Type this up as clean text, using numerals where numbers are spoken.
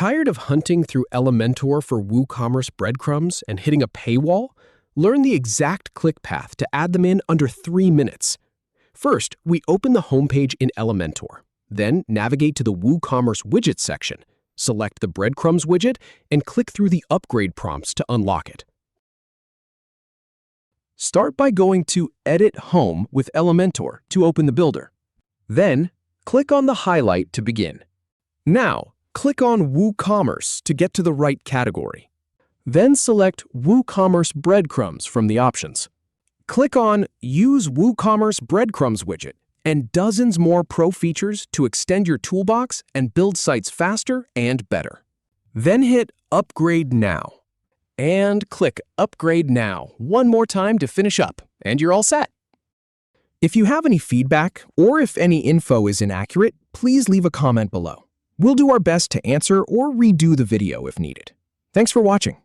Tired of hunting through Elementor for WooCommerce breadcrumbs and hitting a paywall? Learn the exact click path to add them in under 3 minutes. First, we open the homepage in Elementor. Then, navigate to the WooCommerce Widget section. Select the Breadcrumbs widget and click through the upgrade prompts to unlock it. Start by going to Edit Home with Elementor to open the builder. Then, click on the highlight to begin. Now, click on WooCommerce to get to the right category. Then select WooCommerce Breadcrumbs from the options. Click on Use WooCommerce Breadcrumbs widget and dozens more pro features to extend your toolbox and build sites faster and better. Then hit Upgrade Now. And click Upgrade Now one more time to finish up, and you're all set. If you have any feedback or if any info is inaccurate, please leave a comment below. We'll do our best to answer or redo the video if needed. Thanks for watching.